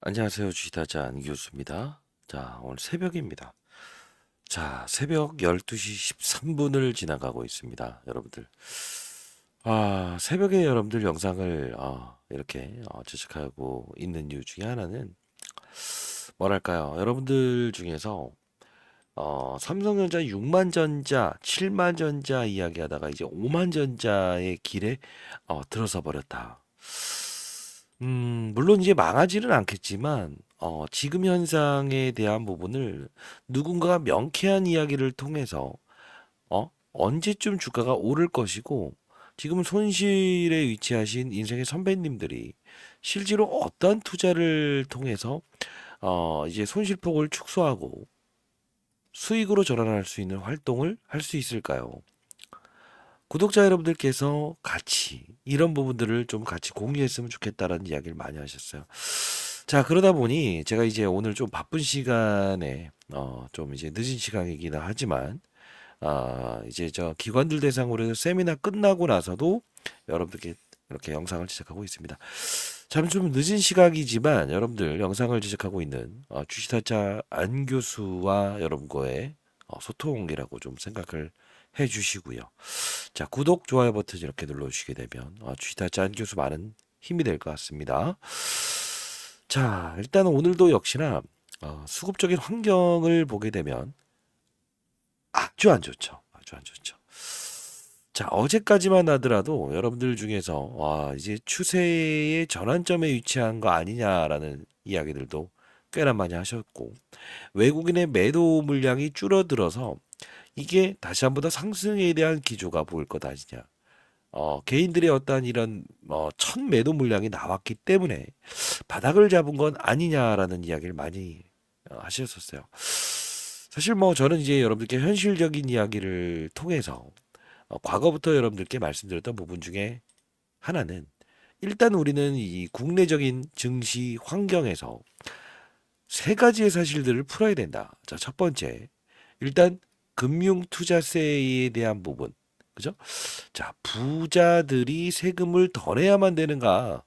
안녕하세요. 주식타자 안교수입니다. 자, 오늘 새벽입니다. 자, 새벽 12시 13분을 지나가고 있습니다. 여러분들. 새벽에 여러분들 영상을 이렇게 제작하고 있는 이유 중에 하나는 뭐랄까요? 여러분들 중에서 삼성전자 6만 전자, 7만 전자 이야기하다가 이제 5만 전자의 길에 들어서 버렸다. 물론 이제 망하지는 않겠지만, 지금 현상에 대한 부분을 누군가가 명쾌한 이야기를 통해서, 언제쯤 주가가 오를 것이고, 지금 손실에 위치하신 인생의 선배님들이 실제로 어떤 투자를 통해서, 이제 손실폭을 축소하고 수익으로 전환할 수 있는 활동을 할 수 있을까요? 구독자 여러분들께서 같이 이런 부분들을 좀 같이 공유했으면 좋겠다라는 이야기를 많이 하셨어요. 자, 그러다 보니 제가 이제 오늘 좀 바쁜 시간에 좀 이제 늦은 시간이긴 하지만 이제 저 기관들 대상으로 해서 세미나 끝나고 나서도 여러분들께 이렇게 영상을 제작하고 있습니다. 참 좀 늦은 시각이지만 여러분들 영상을 제작하고 있는 주식타짜 안 교수와 여러분과의 소통이라고 좀 생각을 해 주시고요. 자, 구독, 좋아요 버튼 이렇게 눌러주시게 되면 주식타짜 안 교수 많은 힘이 될 것 같습니다. 자, 일단 오늘도 역시나 수급적인 환경을 보게 되면 아주 안 좋죠. 아주 안 좋죠. 자, 어제까지만 하더라도 여러분들 중에서 이제 추세의 전환점에 위치한 거 아니냐라는 이야기들도 꽤나 많이 하셨고, 외국인의 매도 물량이 줄어들어서 이게 다시 한번 더 상승에 대한 기조가 보일 것 아니냐. 개인들의 어떤 이런 첫 매도 물량이 나왔기 때문에 바닥을 잡은 건 아니냐라는 이야기를 많이 하셨었어요. 사실 뭐 저는 이제 여러분들께 현실적인 이야기를 통해서 과거부터 여러분들께 말씀드렸던 부분 중에 하나는 일단 우리는 이 국내적인 증시 환경에서 세 가지의 사실들을 풀어야 된다. 자, 첫 번째, 일단 금융 투자세에 대한 부분, 그죠? 자, 부자들이 세금을 더 내야만 되는가?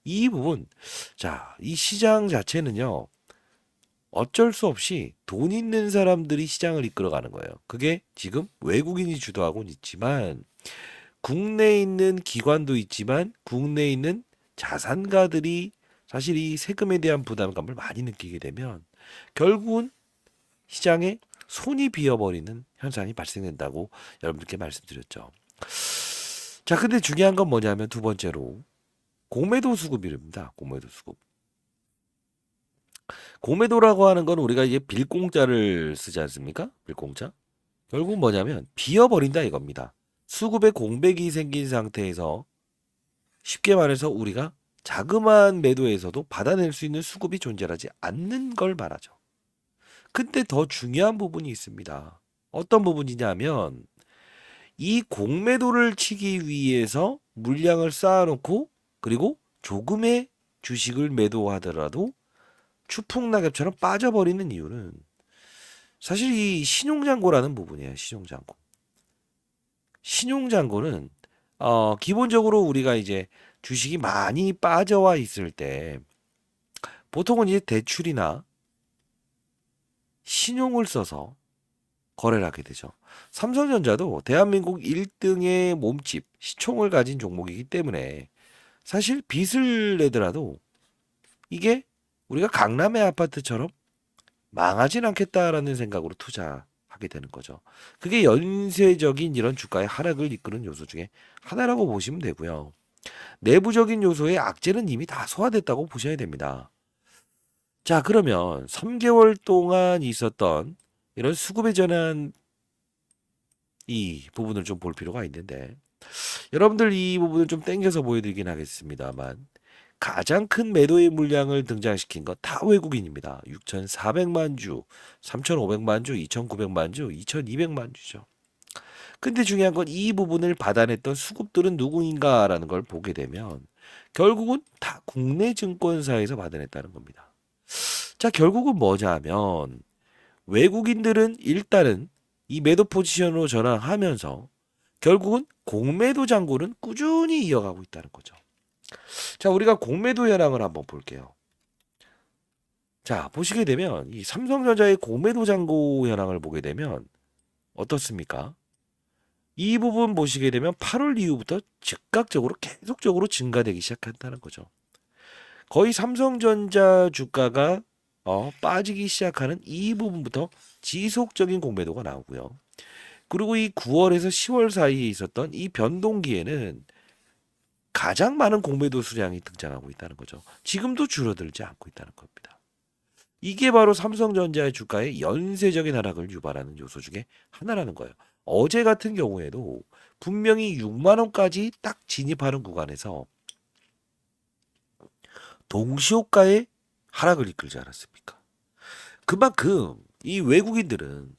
이 부분, 자, 이 시장 자체는요, 어쩔 수 없이 돈 있는 사람들이 시장을 이끌어가는 거예요. 그게 지금 외국인이 주도하고는 있지만, 국내에 있는 기관도 있지만, 국내에 있는 자산가들이 사실 이 세금에 대한 부담감을 많이 느끼게 되면, 결국은 시장에 손이 비어버리는 현상이 발생된다고 여러분들께 말씀드렸죠. 자, 근데 중요한 건 뭐냐면 두 번째로 공매도 수급입니다. 공매도 수급. 공매도라고 하는 건 우리가 이제 빌공짜를 쓰지 않습니까? 빌공짜. 결국 뭐냐면 비어버린다 이겁니다. 수급에 공백이 생긴 상태에서 쉽게 말해서 우리가 자그마한 매도에서도 받아낼 수 있는 수급이 존재하지 않는 걸 말하죠. 근데 더 중요한 부분이 있습니다. 어떤 부분이냐면 이 공매도를 치기 위해서 물량을 쌓아놓고 그리고 조금의 주식을 매도하더라도 추풍낙엽처럼 빠져버리는 이유는 사실 이 신용잔고라는 부분이에요. 신용잔고. 신용잔고는 기본적으로 우리가 이제 주식이 많이 빠져와 있을 때 보통은 이제 대출이나 신용을 써서 거래를 하게 되죠. 삼성전자도 대한민국 1등의 몸집, 시총을 가진 종목이기 때문에 사실 빚을 내더라도 이게 우리가 강남의 아파트처럼 망하진 않겠다라는 생각으로 투자하게 되는 거죠. 그게 연쇄적인 이런 주가의 하락을 이끄는 요소 중에 하나라고 보시면 되고요. 내부적인 요소의 악재는 이미 다 소화됐다고 보셔야 됩니다. 자, 그러면 3개월 동안 있었던 이런 수급의 전환 이 부분을 좀 볼 필요가 있는데 여러분들 이 부분을 좀 땡겨서 보여드리긴 하겠습니다만 가장 큰 매도의 물량을 등장시킨 건 다 외국인입니다. 6,400만 주, 3,500만 주, 2,900만 주, 2,200만 주죠. 근데 중요한 건 이 부분을 받아냈던 수급들은 누구인가라는 걸 보게 되면 결국은 다 국내 증권사에서 받아냈다는 겁니다. 자, 결국은 뭐냐면 외국인들은 일단은 이 매도 포지션으로 전환하면서 결국은 공매도 잔고는 꾸준히 이어가고 있다는 거죠. 자, 우리가 공매도 현황을 한번 볼게요. 자, 보시게 되면 이 삼성전자의 공매도 잔고 현황을 보게 되면 어떻습니까? 이 부분 보시게 되면 8월 이후부터 즉각적으로 계속적으로 증가되기 시작한다는 거죠. 거의 삼성전자 주가가 빠지기 시작하는 이 부분부터 지속적인 공매도가 나오고요. 그리고 이 9월에서 10월 사이에 있었던 이 변동기에는 가장 많은 공매도 수량이 등장하고 있다는 거죠. 지금도 줄어들지 않고 있다는 겁니다. 이게 바로 삼성전자의 주가의 연쇄적인 하락을 유발하는 요소 중에 하나라는 거예요. 어제 같은 경우에도 분명히 6만 원까지 딱 진입하는 구간에서 동시호가의 하락을 이끌지 않았습니까? 그만큼 이 외국인들은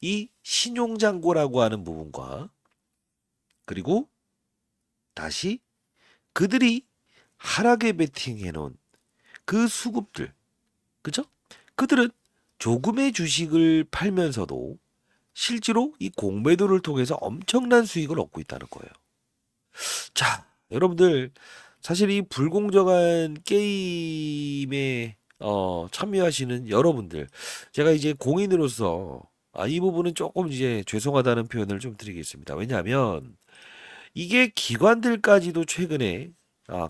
이 신용잔고라고 하는 부분과 그리고 다시 그들이 하락에 베팅해 놓은 그 수급들, 그죠? 그들은 조금의 주식을 팔면서도 실제로 이 공매도를 통해서 엄청난 수익을 얻고 있다는 거예요. 자, 여러분들 사실 이 불공정한 게임에 참여하시는 여러분들, 제가 이제 공인으로서 이 부분은 조금 이제 죄송하다는 표현을 좀 드리겠습니다. 왜냐하면 이게 기관들까지도 최근에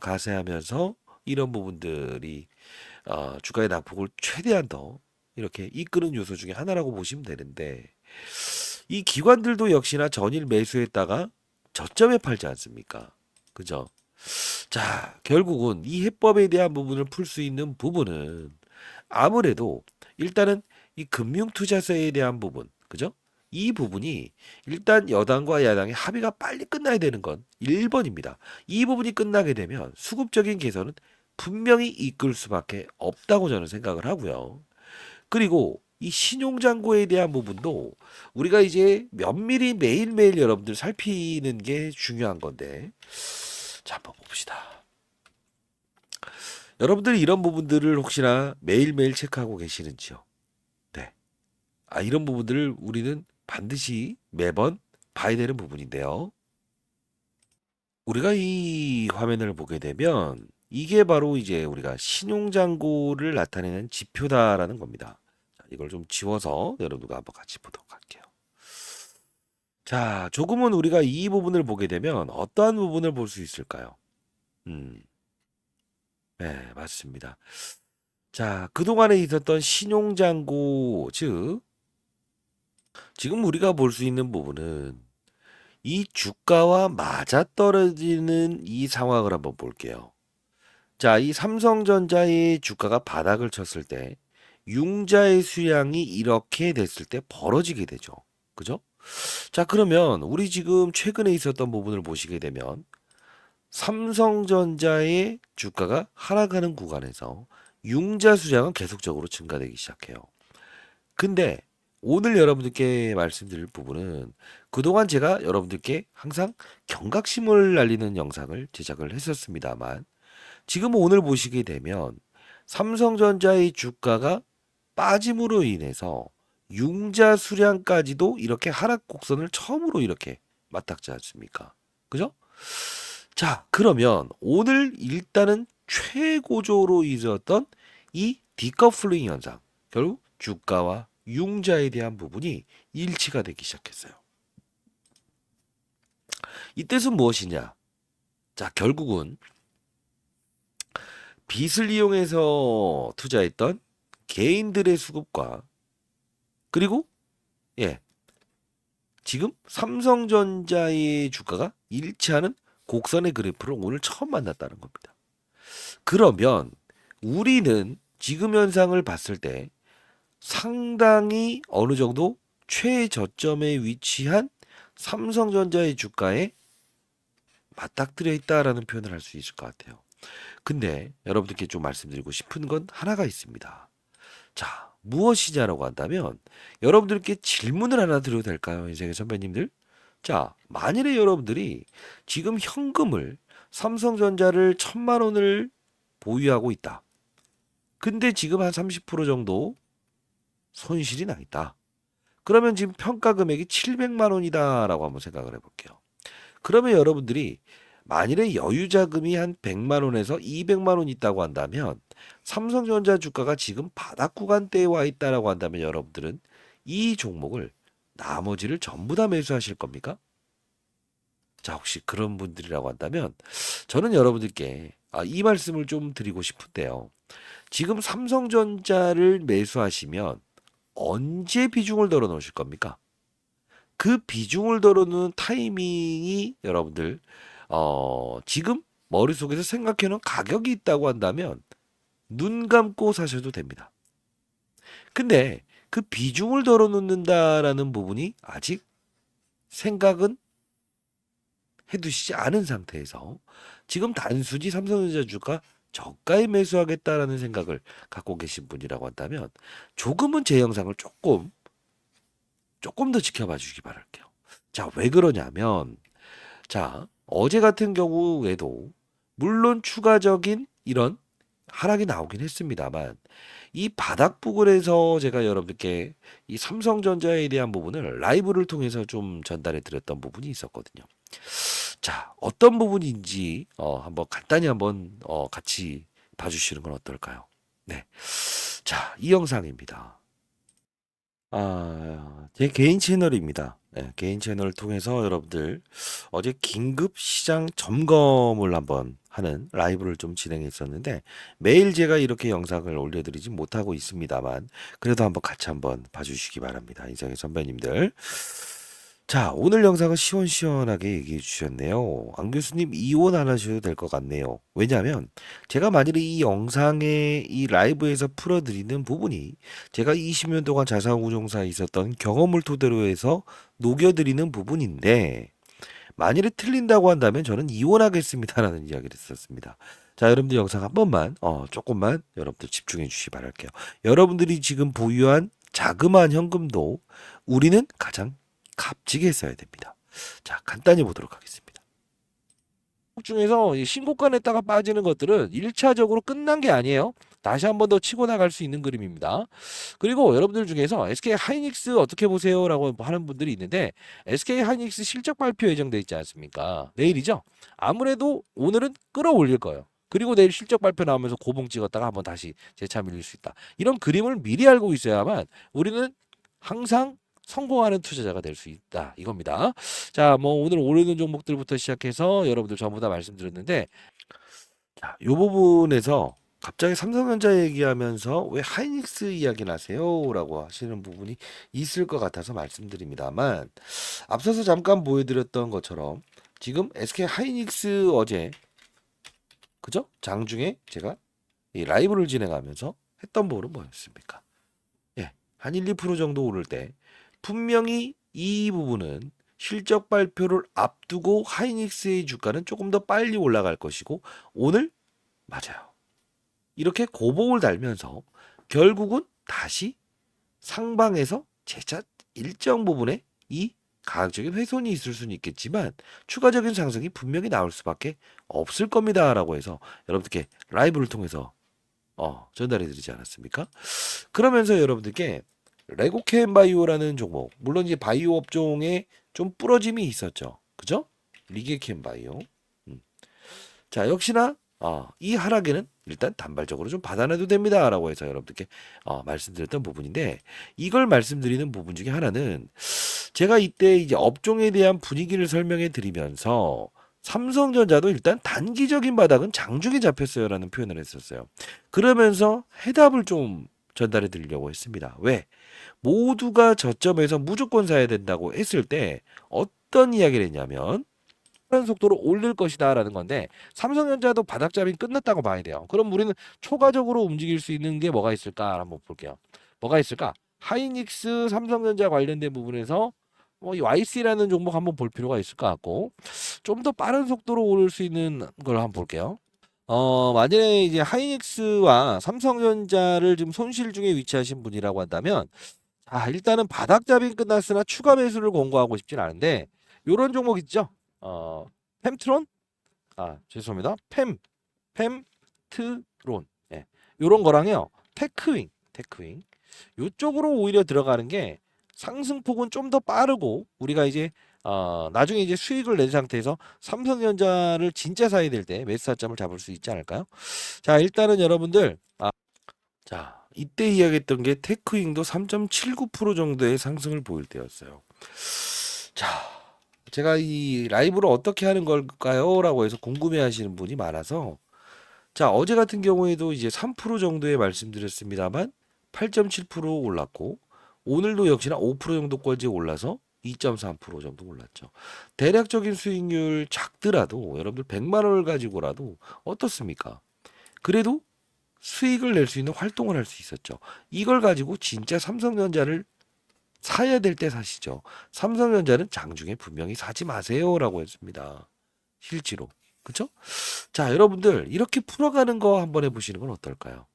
가세하면서 이런 부분들이 주가의 낙폭을 최대한 더 이렇게 이끄는 요소 중에 하나라고 보시면 되는데 이 기관들도 역시나 전일 매수했다가 저점에 팔지 않습니까? 그죠? 자, 결국은 이 해법에 대한 부분을 풀 수 있는 부분은 아무래도 일단은 이 금융투자세에 대한 부분, 그죠? 이 부분이 일단 여당과 야당의 합의가 빨리 끝나야 되는 건 1번입니다. 이 부분이 끝나게 되면 수급적인 개선은 분명히 이끌 수밖에 없다고 저는 생각을 하고요. 그리고 이 신용잔고에 대한 부분도 우리가 이제 면밀히 매일매일 여러분들 살피는 게 중요한 건데 자 한번 봅시다. 여러분들이 이런 부분들을 혹시나 매일매일 체크하고 계시는지요? 네. 이런 부분들을 우리는 반드시 매번 봐야 되는 부분인데요. 우리가 이 화면을 보게 되면 이게 바로 이제 우리가 신용잔고를 나타내는 지표다라는 겁니다. 자, 이걸 좀 지워서 여러분과 한번 같이 보도록 할게요. 자, 조금은 우리가 이 부분을 보게 되면 어떠한 부분을 볼 수 있을까요? 음, 네, 맞습니다. 자, 그동안에 있었던 신용잔고, 즉, 지금 우리가 볼 수 있는 부분은 이 주가와 맞아떨어지는 이 상황을 한번 볼게요. 자, 이 삼성전자의 주가가 바닥을 쳤을 때 융자의 수량이 이렇게 됐을 때 벌어지게 되죠. 그죠? 자, 그러면 우리 지금 최근에 있었던 부분을 보시게 되면 삼성전자의 주가가 하락하는 구간에서 융자 수량은 계속적으로 증가되기 시작해요. 근데 오늘 여러분들께 말씀드릴 부분은 그동안 제가 여러분들께 항상 경각심을 날리는 영상을 제작을 했었습니다만 지금 오늘 보시게 되면 삼성전자의 주가가 빠짐으로 인해서 융자 수량까지도 이렇게 하락 곡선을 처음으로 이렇게 맞닥지 않습니까? 그죠? 자, 그러면 오늘 일단은 최고조로 있었던 이 디커플링 현상, 결국 주가와 융자에 대한 부분이 일치가 되기 시작했어요. 이 뜻은 무엇이냐? 자, 결국은 빚을 이용해서 투자했던 개인들의 수급과 그리고 예, 지금 삼성전자의 주가가 일치하는 곡선의 그래프를 오늘 처음 만났다는 겁니다. 그러면 우리는 지금 현상을 봤을 때 상당히 어느 정도 최저점에 위치한 삼성전자의 주가에 맞닥뜨려 있다라는 표현을 할 수 있을 것 같아요. 근데 여러분들께 좀 말씀드리고 싶은 건 하나가 있습니다. 자, 무엇이냐라고 한다면 여러분들께 질문을 하나 드려도 될까요? 인생의 선배님들? 자, 만일에 여러분들이 지금 현금을 삼성전자를 1,000만 원을 보유하고 있다. 근데 지금 한 30% 정도 손실이 나 있다. 그러면 지금 평가 금액이 700만 원이다라고 한번 생각을 해볼게요. 그러면 여러분들이 만일에 여유 자금이 한 100만 원에서 200만 원 있다고 한다면 삼성전자 주가가 지금 바닥 구간대에 와 있다라고 한다면 여러분들은 이 종목을 나머지를 전부 다 매수하실 겁니까? 자, 혹시 그런 분들이라고 한다면 저는 여러분들께 이 말씀을 좀 드리고 싶은데요. 지금 삼성전자를 매수하시면 언제 비중을 덜어 놓으실 겁니까? 그 비중을 덜어놓는 타이밍이 여러분들 지금 머릿속에서 생각해 놓은 가격이 있다고 한다면 눈 감고 사셔도 됩니다. 근데 그 비중을 덜어놓는다라는 부분이 아직 생각은 해두시지 않은 상태에서 지금 단순히 삼성전자 주가 저가에 매수하겠다라는 생각을 갖고 계신 분이라고 한다면 조금은 제 영상을 조금 더 지켜봐 주시기 바랄게요. 자, 왜 그러냐면 자, 어제 같은 경우에도 물론 추가적인 이런 하락이 나오긴 했습니다만 이 바닥 부근에서 제가 여러분들께 이 삼성전자에 대한 부분을 라이브를 통해서 좀 전달해 드렸던 부분이 있었거든요. 자, 어떤 부분인지 한번 간단히 한번 같이 봐주시는 건 어떨까요? 네. 자, 이 영상입니다. 제 개인 채널입니다. 네, 개인 채널을 통해서 여러분들 어제 긴급 시장 점검을 한번 하는 라이브를 좀 진행했었는데 매일 제가 이렇게 영상을 올려드리지 못하고 있습니다만 그래도 한번 같이 한번 봐주시기 바랍니다. 인생의 선배님들. 자, 오늘 영상은 시원시원하게 얘기해 주셨네요. 안 교수님 이혼 안 하셔도 될 것 같네요. 왜냐하면 제가 만일에 이 영상에 이 라이브에서 풀어드리는 부분이 제가 20년 동안 자산운용사에 있었던 경험을 토대로 해서 녹여드리는 부분인데 만일에 틀린다고 한다면 저는 이혼하겠습니다라는 이야기를 했었습니다. 자, 여러분들 영상 한 번만 조금만 여러분들 집중해 주시기 바랄게요. 여러분들이 지금 보유한 자그마한 현금도 우리는 가장 값지게 써야 됩니다. 자, 간단히 보도록 하겠습니다. 중에서 이 신고가냈다가 빠지는 것들은 1차적으로 끝난 게 아니에요. 다시 한 번 더 치고 나갈 수 있는 그림입니다. 그리고 여러분들 중에서 SK 하이닉스 어떻게 보세요? 라고 하는 분들이 있는데 SK 하이닉스 실적 발표 예정돼 있지 않습니까? 내일이죠? 아무래도 오늘은 끌어올릴 거예요. 그리고 내일 실적 발표 나오면서 고봉 찍었다가 한번 다시 재차 밀릴 수 있다. 이런 그림을 미리 알고 있어야만 우리는 항상 성공하는 투자자가 될 수 있다 이겁니다. 자, 뭐 오늘 오르는 종목들부터 시작해서 여러분들 전부 다 말씀드렸는데 자, 요 부분에서 갑자기 삼성전자 얘기하면서 왜 하이닉스 이야기를 하세요? 라고 하시는 부분이 있을 것 같아서 말씀드립니다만 앞서서 잠깐 보여드렸던 것처럼 지금 SK 하이닉스 어제 그죠? 장중에 제가 이 라이브를 진행하면서 했던 부분은 뭐였습니까? 예, 한 1, 2% 정도 오를 때 분명히 이 부분은 실적 발표를 앞두고 하이닉스의 주가는 조금 더 빨리 올라갈 것이고 오늘 맞아요. 이렇게 고봉을 달면서 결국은 다시 상방에서 재차 일정 부분에 이 가격적인 훼손이 있을 수는 있겠지만 추가적인 상승이 분명히 나올 수밖에 없을 겁니다라고 해서 여러분들께 라이브를 통해서 전달해 드리지 않았습니까? 그러면서 여러분들께 레고캠 바이오라는 종목, 물론 이제 바이오 업종에 좀 부러짐이 있었죠. 그죠? 리게캠 바이오. 음. 자, 역시나 이 하락에는 일단 단발적으로 좀 받아내도 됩니다라고 해서 여러분들께 말씀드렸던 부분인데 이걸 말씀드리는 부분 중에 하나는 제가 이때 이제 업종에 대한 분위기를 설명해 드리면서 삼성전자도 일단 단기적인 바닥은 장중에 잡혔어요라는 표현을 했었어요. 그러면서 해답을 좀 전달해 드리려고 했습니다. 왜? 모두가 저점에서 무조건 사야 된다고 했을 때 어떤 이야기를 했냐면 빠른 속도로 올릴 것이다라는 건데 삼성전자도 바닥잡이 끝났다고 봐야 돼요. 그럼 우리는 초과적으로 움직일 수 있는 게 뭐가 있을까 한번 볼게요. 뭐가 있을까? 하이닉스, 삼성전자 관련된 부분에서 이 YC라는 종목 한번 볼 필요가 있을 것 같고 좀 더 빠른 속도로 오를 수 있는 걸 한번 볼게요. 만약에 이제 하이닉스와 삼성전자를 지금 손실 중에 위치하신 분이라고 한다면 일단은 바닥잡이 끝났으나 추가 매수를 권고하고 싶진 않은데 요런 종목 있죠? 펜트론? 죄송합니다. 펜트론. 예. 요런 거랑요. 테크윙. 요쪽으로 오히려 들어가는 게 상승폭은 좀 더 빠르고 우리가 이제 나중에 이제 수익을 낸 상태에서 삼성전자를 진짜 사야 될 때 매수 타점을 잡을 수 있지 않을까요? 자, 일단은 여러분들, 자, 이때 이야기했던 게 테크윙도 3.79% 정도의 상승을 보일 때였어요. 자, 제가 이 라이브를 어떻게 하는 걸까요? 라고 해서 궁금해 하시는 분이 많아서, 자, 어제 같은 경우에도 이제 3% 정도의 말씀드렸습니다만 8.7% 올랐고, 오늘도 역시나 5% 정도까지 올라서 2.3% 정도 올랐죠. 대략적인 수익률 작더라도 여러분들 100만 원을 가지고라도 어떻습니까? 그래도 수익을 낼 수 있는 활동을 할 수 있었죠. 이걸 가지고 진짜 삼성전자를 사야 될 때 사시죠. 삼성전자는 장중에 분명히 사지 마세요라고 했습니다. 실제로. 그쵸? 자, 여러분들 이렇게 풀어가는 거 한번 해보시는 건 어떨까요?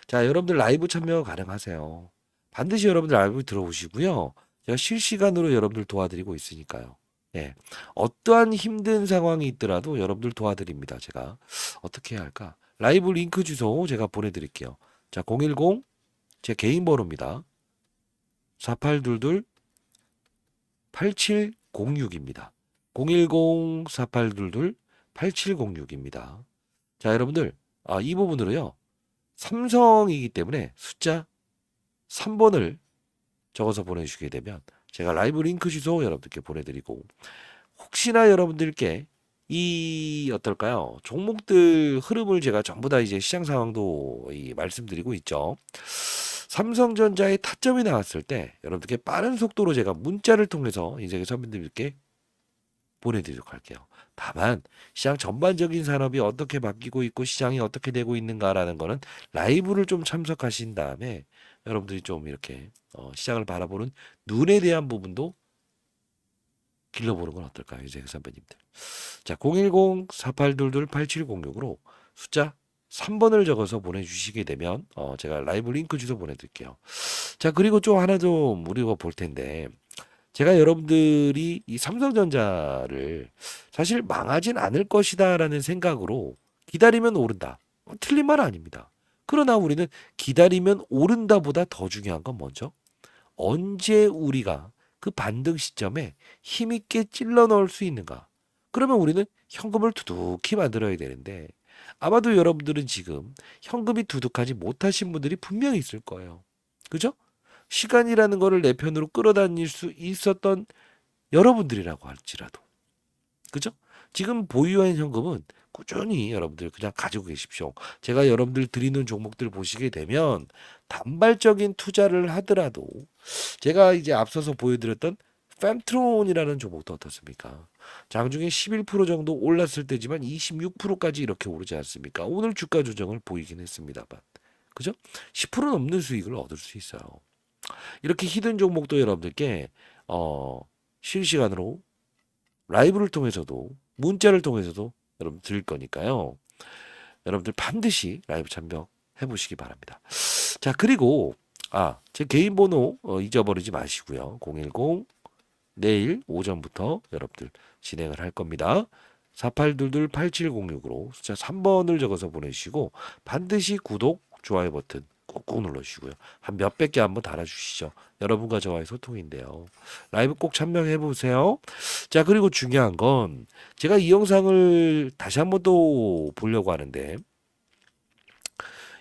자, 여러분들 라이브 참여 가능하세요. 반드시 여러분들 라이브 들어오시고요. 제가 실시간으로 여러분들 도와드리고 있으니까요. 예. 어떠한 힘든 상황이 있더라도 여러분들 도와드립니다. 제가 어떻게 해야 할까? 라이브 링크 주소 제가 보내드릴게요. 자, 010 제 개인 번호입니다. 4822 8706입니다. 010-4822 8706입니다. 자, 여러분들, 이 부분으로요. 삼성이기 때문에 숫자 3번을 적어서 보내주시게 되면 제가 라이브 링크 주소 여러분들께 보내드리고 혹시나 여러분들께 이 어떨까요? 종목들 흐름을 제가 전부 다 이제 시장 상황도 말씀드리고 있죠. 삼성전자의 타점이 나왔을 때 여러분들께 빠른 속도로 제가 문자를 통해서 이제 선배님들께 보내드리도록 할게요. 다만 시장 전반적인 산업이 어떻게 바뀌고 있고 시장이 어떻게 되고 있는가라는 거는 라이브를 좀 참석하신 다음에 여러분들이 좀 이렇게 시장을 바라보는 눈에 대한 부분도 길러보는 건 어떨까요? 이제 선배님들. 자, 010-4822-8706으로 숫자 3번을 적어서 보내주시게 되면 제가 라이브 링크 주소 보내드릴게요. 자, 그리고 좀 하나 좀 우리가 볼 텐데 제가 여러분들이 이 삼성전자를 사실 망하진 않을 것이다라는 생각으로 기다리면 오른다. 틀린 말 아닙니다. 그러나 우리는 기다리면 오른다보다 더 중요한 건 먼저 언제 우리가 그 반등 시점에 힘있게 찔러 넣을 수 있는가? 그러면 우리는 현금을 두둑히 만들어야 되는데 아마도 여러분들은 지금 현금이 두둑하지 못하신 분들이 분명히 있을 거예요. 그죠? 시간이라는 거를 내 편으로 끌어다닐 수 있었던 여러분들이라고 할지라도. 그죠? 지금 보유한 현금은 꾸준히 여러분들 그냥 가지고 계십시오. 제가 여러분들 드리는 종목들 보시게 되면 단발적인 투자를 하더라도 제가 이제 앞서서 보여드렸던 fem트론이라는 종목도 어떻습니까? 장중에 11% 정도 올랐을 때지만 26%까지 이렇게 오르지 않습니까? 오늘 주가 조정을 보이긴 했습니다만. 그죠? 10% 넘는 수익을 얻을 수 있어요. 이렇게 히든 종목도 여러분들께 실시간으로 라이브를 통해서도 문자를 통해서도 여러분 드릴 거니까요. 여러분들 반드시 라이브 참여해 보시기 바랍니다. 자, 그리고 제 개인 번호 잊어버리지 마시고요. 010 내일 오전부터 여러분들 진행을 할 겁니다. 4822-8706으로 숫자 3번을 적어서 보내주시고 반드시 구독, 좋아요 버튼 꾹꾹 눌러주시고요. 한 몇백 개 한번 달아주시죠. 여러분과 저와의 소통인데요. 라이브 꼭 참여해 보세요. 자, 그리고 중요한 건 제가 이 영상을 다시 한번 또 보려고 하는데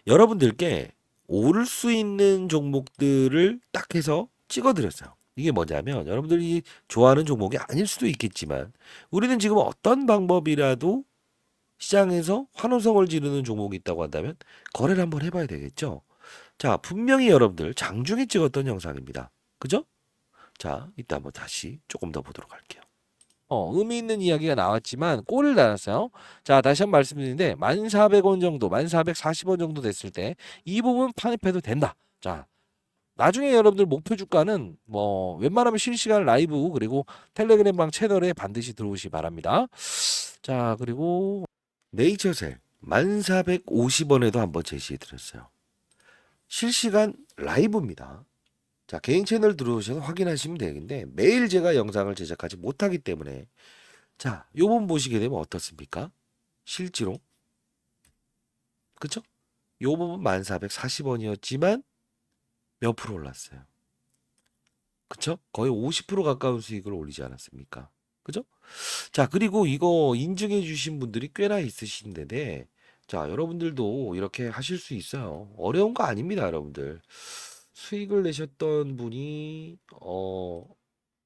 여러분들께 오를 수 있는 종목들을 딱 해서 찍어드렸어요. 이게 뭐냐면 여러분들이 좋아하는 종목이 아닐 수도 있겠지만 우리는 지금 어떤 방법이라도 시장에서 환호성을 지르는 종목이 있다고 한다면 거래를 한번 해봐야 되겠죠. 자, 분명히 여러분들 장중에 찍었던 영상입니다. 그죠? 자, 이따 한번 다시 조금 더 보도록 할게요. 의미 있는 이야기가 나왔지만 꼴을 달았어요. 자, 다시 한번 말씀드리는데 1,400원 정도, 1,440원 정도 됐을 때 이 부분 판입해도 된다. 자, 나중에 여러분들 목표 주가는 뭐 웬만하면 실시간 라이브 그리고 텔레그램방 채널에 반드시 들어오시기 바랍니다. 자, 그리고 네이처셀 1,450원에도 한번 제시해 드렸어요. 실시간 라이브입니다. 자, 개인 채널 들어오셔서 확인하시면 되는데 매일 제가 영상을 제작하지 못하기 때문에 자, 요 부분 보시게 되면 어떻습니까? 실제로 그쵸? 요 부분 1,440원이었지만 몇 프로 올랐어요? 그쵸? 거의 50% 가까운 수익을 올리지 않았습니까? 그죠? 자, 그리고 이거 인증해 주신 분들이 꽤나 있으신데, 자, 여러분들도 이렇게 하실 수 있어요. 어려운 거 아닙니다, 여러분들. 수익을 내셨던 분이,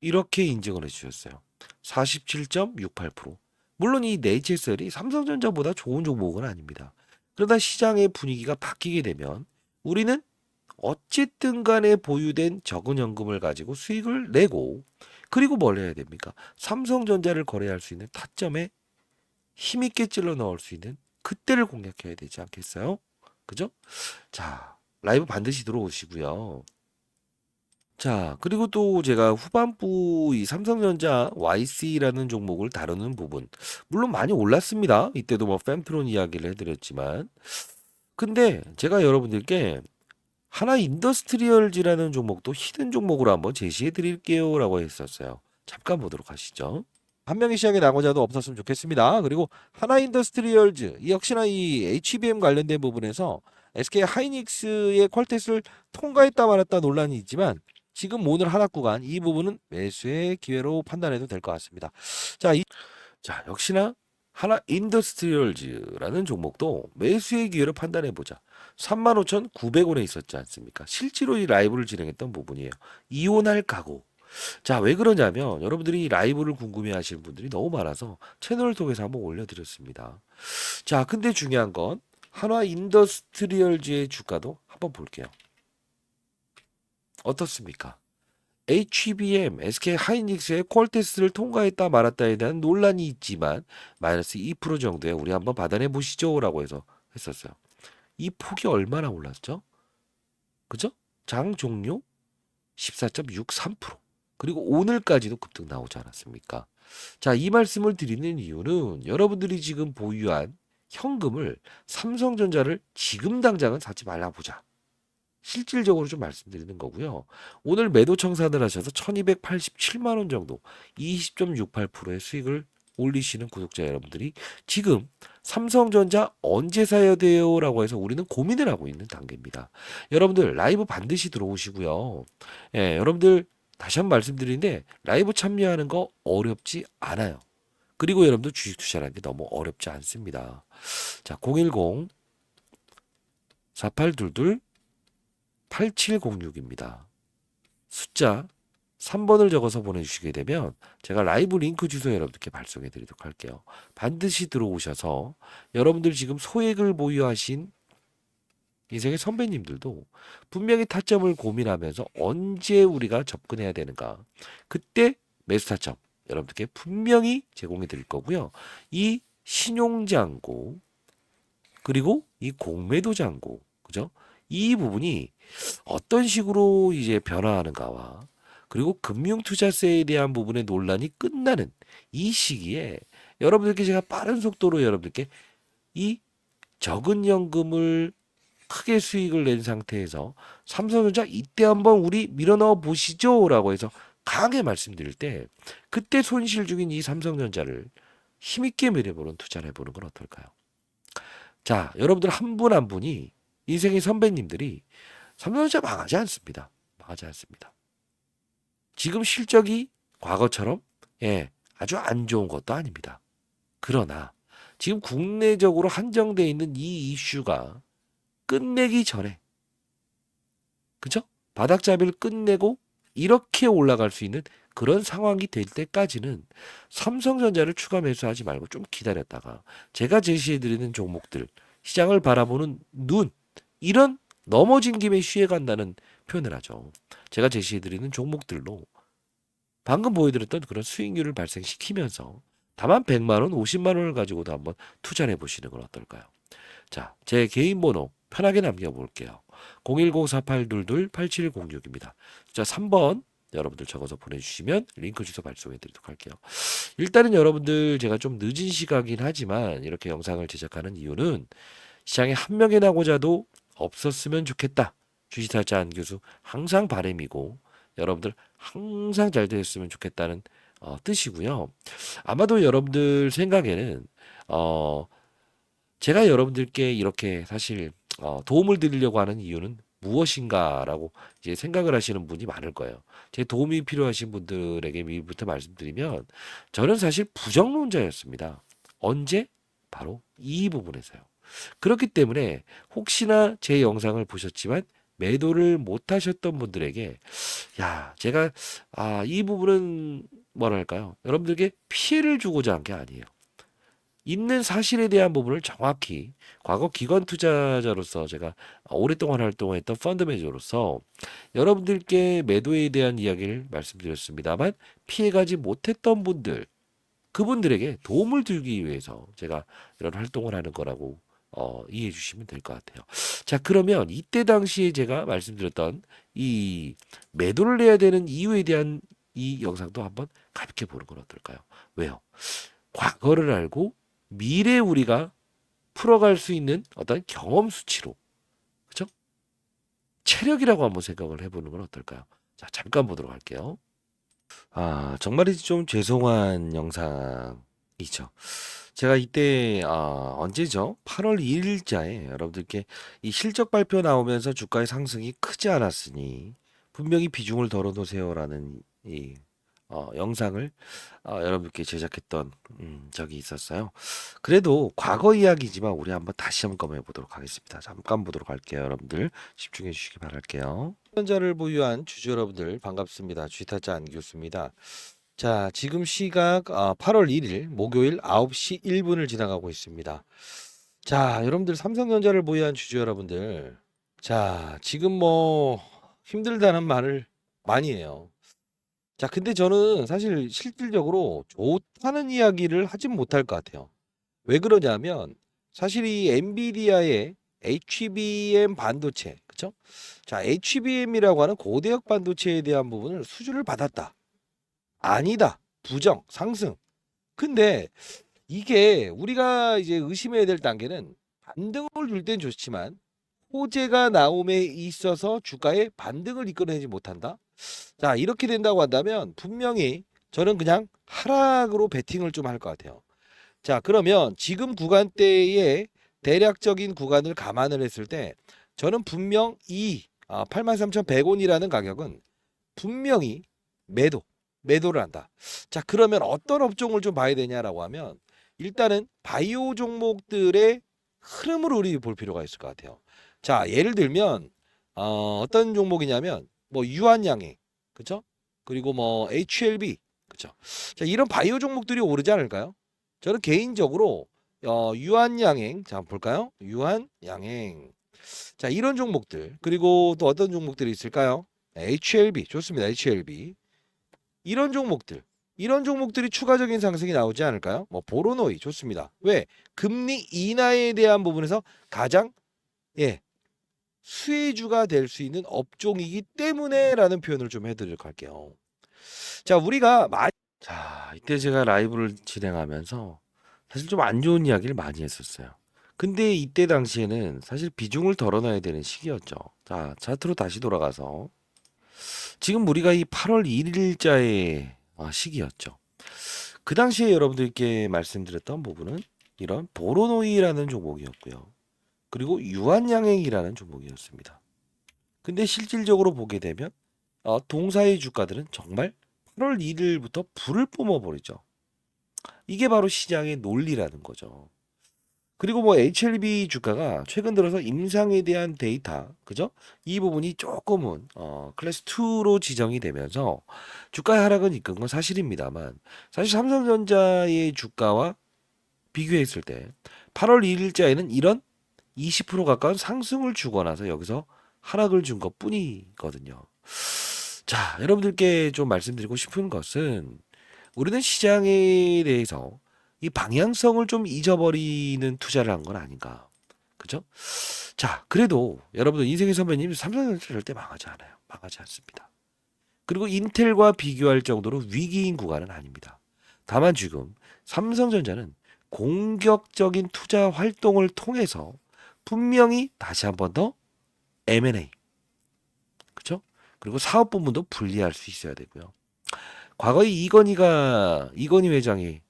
이렇게 인증을 해 주셨어요. 47.68%. 물론 이 네이처셀이 삼성전자보다 좋은 종목은 아닙니다. 그러나 시장의 분위기가 바뀌게 되면 우리는 어쨌든 간에 보유된 적은 현금을 가지고 수익을 내고, 그리고 뭘 해야 됩니까? 삼성전자를 거래할 수 있는 타점에 힘있게 찔러 넣을 수 있는 그때를 공략해야 되지 않겠어요? 그죠? 자, 라이브 반드시 들어오시고요. 자, 그리고 또 제가 후반부 이 삼성전자 YC라는 종목을 다루는 부분, 물론 많이 올랐습니다. 이때도 뭐 fem트론 이야기를 해드렸지만, 근데 제가 여러분들께 하나 인더스트리얼즈라는 종목도 히든 종목으로 한번 제시해 드릴게요라고 했었어요. 잠깐 보도록 하시죠. 한 명의 시장에 낙오자도 없었으면 좋겠습니다. 그리고 하나 인더스트리얼즈 역시나 이 HBM 관련된 부분에서 SK 하이닉스의 퀄테스트를 통과했다 말았다 논란이 있지만, 지금 오늘 하락 구간 이 부분은 매수의 기회로 판단해도 될 것 같습니다. 자, 자, 역시나 하나 인더스트리얼즈라는 종목도 매수의 기회로 판단해 보자. 35,900원에 있었지 않습니까? 실제로 이 라이브를 진행했던 부분이에요. 이혼할 각오. 자, 왜 그러냐면 여러분들이 라이브를 궁금해 하시는 분들이 너무 많아서 채널을 통해서 한번 올려드렸습니다. 자, 근데 중요한 건 한화 인더스트리얼즈의 주가도 한번 볼게요. 어떻습니까? HBM, SK 하이닉스의 퀄테스트를 통과했다 말았다에 대한 논란이 있지만 마이너스 2% 정도에 우리 한번 받아내 보시죠라고 해서 했었어요. 이 폭이 얼마나 올랐죠? 그죠? 장 종료 14.63%. 그리고 오늘까지도 급등 나오지 않았습니까? 자, 이 말씀을 드리는 이유는 여러분들이 지금 보유한 현금을 삼성전자를 지금 당장은 사지 말라 보자. 실질적으로 좀 말씀드리는 거고요. 오늘 매도 청산을 하셔서 1287만 원 정도 20.68%의 수익을 올리시는 구독자 여러분들이 지금 삼성전자 언제 사야 돼요? 라고 해서 우리는 고민을 하고 있는 단계입니다. 여러분들 라이브 반드시 들어오시고요. 예, 여러분들 다시 한번 말씀드리는데 라이브 참여하는 거 어렵지 않아요. 그리고 여러분들 주식 투자라는 게 너무 어렵지 않습니다. 자, 010 4822 8706입니다. 숫자 3번을 적어서 보내주시게 되면 제가 라이브 링크 주소 여러분들께 발송해 드리도록 할게요. 반드시 들어오셔서 여러분들 지금 소액을 보유하신 인생의 선배님들도 분명히 타점을 고민하면서 언제 우리가 접근해야 되는가, 그때 매수 타점 여러분들께 분명히 제공해 드릴 거고요. 이 신용장고 그리고 이 공매도 장고, 그죠? 이 부분이 어떤 식으로 이제 변화하는가와 그리고 금융투자세에 대한 부분의 논란이 끝나는 이 시기에 여러분들께 제가 빠른 속도로 여러분들께 이 적은 연금을 크게 수익을 낸 상태에서 삼성전자 이때 한번 우리 밀어넣어 보시죠라고 해서 강하게 말씀드릴 때, 그때 손실 중인 이 삼성전자를 힘있게 밀어보는 투자를 해보는 건 어떨까요? 자, 여러분들 한 분 한 분이 인생의 선배님들이 삼성전자 망하지 않습니다. 망하지 않습니다. 지금 실적이 과거처럼 아주 안 좋은 것도 아닙니다. 그러나 지금 국내적으로 한정되어 있는 이 이슈가 끝내기 전에, 그죠? 바닥잡이를 끝내고 이렇게 올라갈 수 있는 그런 상황이 될 때까지는 삼성전자를 추가 매수하지 말고 좀 기다렸다가 제가 제시해드리는 종목들, 시장을 바라보는 눈, 이런 넘어진 김에 쉬어간다는 표현을 하죠. 제가 제시해드리는 종목들로 방금 보여드렸던 그런 수익률을 발생시키면서 다만 100만 원, 50만 원을 가지고도 한번 투자를 해보시는 건 어떨까요? 자, 제 개인 번호 편하게 남겨볼게요. 010-4822-8706입니다. 자, 3번 여러분들 적어서 보내주시면 링크 주소 발송해 드리도록 할게요. 일단은 여러분들 제가 좀 늦은 시각이긴 하지만 이렇게 영상을 제작하는 이유는 시장에 한 명의 낙오자도 없었으면 좋겠다. 주식타짜 안교수 항상 바람이고 여러분들 항상 잘 되었으면 좋겠다는 뜻이고요. 아마도 여러분들 생각에는 제가 여러분들께 이렇게 사실 도움을 드리려고 하는 이유는 무엇인가라고 이제 생각을 하시는 분이 많을 거예요. 제 도움이 필요하신 분들에게 미리부터 말씀드리면 저는 사실 부정론자였습니다. 언제? 바로 이 부분에서요. 그렇기 때문에 혹시나 제 영상을 보셨지만 매도를 못 하셨던 분들에게 제가 이 부분은 뭐랄까요? 여러분들에게 피해를 주고자 한 게 아니에요. 있는 사실에 대한 부분을 정확히 과거 기관 투자자로서 제가 오랫동안 활동했던 펀드 매니저로서 여러분들께 매도에 대한 이야기를 말씀드렸습니다만 피해가지 못했던 분들 그분들에게 도움을 드리기 위해서 제가 이런 활동을 하는 거라고 이해해 주시면 될 것 같아요. 자, 그러면 이때 당시에 제가 말씀드렸던 이 매도를 해야 되는 이유에 대한 이 영상도 한번 가볍게 보는 건 어떨까요? 왜요? 과거를 알고 미래 우리가 풀어갈 수 있는 어떤 경험 수치로, 그죠? 체력이라고 한번 생각을 해보는 건 어떨까요? 자, 잠깐 보도록 할게요. 정말이지 좀 죄송한 영상이죠. 제가 이때 언제죠? 8월 2일자에 여러분들께 이 실적 발표 나오면서 주가의 상승이 크지 않았으니 분명히 비중을 덜어놓으세요라는 이 영상을 여러분께 제작했던 적이 있었어요. 그래도 과거 이야기지만 우리 한번 다시 한번 해보도록 하겠습니다. 잠깐 보도록 할게요. 여러분들 집중해 주시기 바랄게요. 현자를 보유한 주주 여러분들 반갑습니다. 주식타짜 안교수입니다. 자, 지금 시각 8월 1일 목요일 9시 1분을 지나가고 있습니다. 자, 여러분들 삼성전자를 보유한 주주 여러분들, 자, 지금 뭐 힘들다는 말을 많이 해요. 자, 근데 저는 사실 실질적으로 좋다는 이야기를 하진 못할 것 같아요. 왜 그러냐면 사실 이 엔비디아의 HBM 반도체, 그쵸? 자, HBM이라고 하는 고대역 반도체에 대한 부분을 수주를 받았다. 아니다. 부정, 상승. 근데 이게 우리가 이제 의심해야 될 단계는 반등을 줄 땐 좋지만 호재가 나옴에 있어서 주가에 반등을 이끌어내지 못한다. 자, 이렇게 된다고 한다면 분명히 저는 그냥 하락으로 베팅을 좀 할 것 같아요. 자, 그러면 지금 구간대의 대략적인 구간을 감안을 했을 때 저는 분명 이 83,100원이라는 가격은 분명히 매도를 한다. 자, 그러면 어떤 업종을 좀 봐야 되냐라고 하면 일단은 바이오 종목들의 흐름을 우리 볼 필요가 있을 것 같아요. 자, 예를 들면 어떤 종목이냐면 뭐 유한양행, 그쵸? 그리고 뭐 HLB, 그쵸? 자, 이런 바이오 종목들이 오르지 않을까요? 저는 개인적으로 유한양행, 자, 한번 볼까요? 유한양행. 자, 이런 종목들, 그리고 또 어떤 종목들이 있을까요? HLB, 좋습니다. HLB. 이런 종목들이 추가적인 상승이 나오지 않을까요? 뭐 보로노이 좋습니다. 왜? 금리 인하에 대한 부분에서 가장 수혜주가 될 수 있는 업종이기 때문에라는 표현을 좀 해드리도록 할게요. 자, 이때 제가 라이브를 진행하면서 사실 좀 안 좋은 이야기를 많이 했었어요. 근데 이때 당시에는 사실 비중을 덜어놔야 되는 시기였죠. 자, 차트로 다시 돌아가서 지금 우리가 이 8월 1일자의 시기였죠. 그 당시에 여러분들께 말씀드렸던 부분은 이런 보로노이라는 종목이었고요. 그리고 유한양행이라는 종목이었습니다. 근데 실질적으로 보게 되면 동사의 주가들은 정말 8월 1일부터 불을 뿜어버리죠. 이게 바로 시장의 논리라는 거죠. 그리고 뭐 HLB 주가가 최근 들어서 임상에 대한 데이터, 그죠? 이 부분이 조금은 클래스 2로 지정이 되면서 주가 하락은 이끈 건 사실입니다만 사실 삼성전자의 주가와 비교했을 때 8월 1일자에는 이런 20% 가까운 상승을 주고 나서 여기서 하락을 준 것뿐이거든요. 자, 여러분들께 좀 말씀드리고 싶은 것은 우리는 시장에 대해서 이 방향성을 좀 잊어버리는 투자를 한 건 아닌가. 그죠? 자, 그래도 여러분들 인생의 선배님 삼성전자 절대 망하지 않아요. 망하지 않습니다. 그리고 인텔과 비교할 정도로 위기인 구간은 아닙니다. 다만 지금 삼성전자는 공격적인 투자 활동을 통해서 분명히 다시 한번 더 M&A, 그죠? 그리고 사업 부문도 분리할 수 있어야 되고요. 과거에 이건희 회장이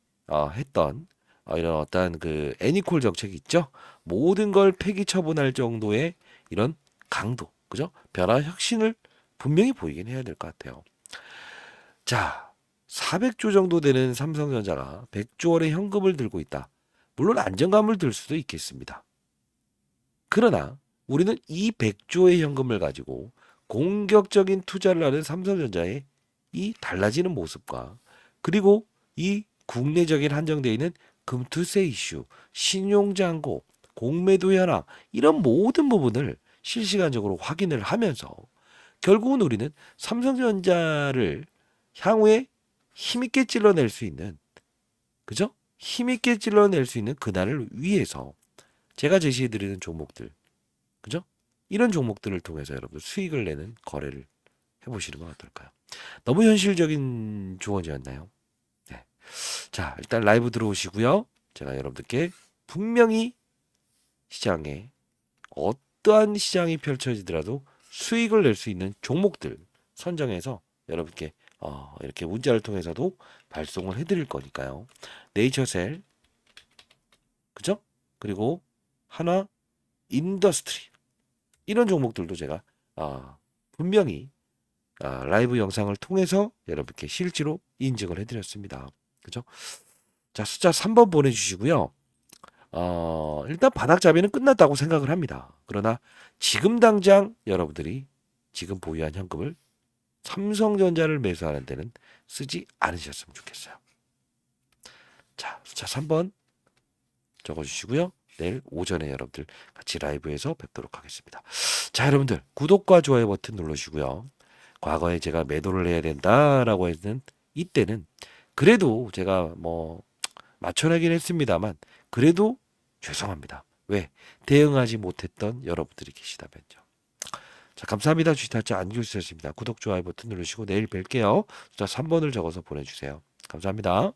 했던 이런 어떤 애니콜 정책이 있죠. 모든 걸 폐기 처분할 정도의 이런 강도, 그죠? 변화 혁신을 분명히 보이긴 해야 될 것 같아요. 자, 400조 정도 되는 삼성전자가 100조 원의 현금을 들고 있다. 물론 안정감을 들 수도 있겠습니다. 그러나 우리는 이 100조의 현금을 가지고 공격적인 투자를 하는 삼성전자의 이 달라지는 모습과 그리고 이 국내적인 한정되어 있는 금투세 이슈, 신용장고, 공매도 현황 이런 모든 부분을 실시간적으로 확인을 하면서 결국은 우리는 삼성전자를 향후에 힘있게 찔러낼 수 있는 그죠? 힘있게 찔러낼 수 있는 그날을 위해서 제가 제시해드리는 종목들 그죠? 이런 종목들을 통해서 여러분들 수익을 내는 거래를 해보시는 건 어떨까요? 너무 현실적인 조언이었나요? 네. 자, 일단 라이브 들어오시고요. 제가 여러분들께 분명히 시장에 어떠한 시장이 펼쳐지더라도 수익을 낼 수 있는 종목들 선정해서 여러분께 이렇게 문자를 통해서도 발송을 해드릴 거니까요. 네이처셀, 그죠? 그리고 하나 인더스트리 이런 종목들도 제가 분명히 라이브 영상을 통해서 여러분께 실제로 인증을 해드렸습니다. 그죠? 자, 숫자 3번 보내주시고요. 일단 바닥잡이는 끝났다고 생각을 합니다. 그러나 지금 당장 여러분들이 지금 보유한 현금을 삼성전자를 매수하는 데는 쓰지 않으셨으면 좋겠어요. 자, 숫자 3번 적어주시고요. 내일 오전에 여러분들 같이 라이브에서 뵙도록 하겠습니다. 자, 여러분들 구독과 좋아요 버튼 눌러주시고요. 과거에 제가 매도를 해야 된다라고 했는 이때는 그래도 제가 뭐 맞춰내긴 했습니다만 그래도 죄송합니다. 왜? 대응하지 못했던 여러분들이 계시다면요. 자, 감사합니다. 주식탈자 안규수였습니다. 구독, 좋아요 버튼 누르시고 내일 뵐게요. 숫자 3번을 적어서 보내주세요. 감사합니다.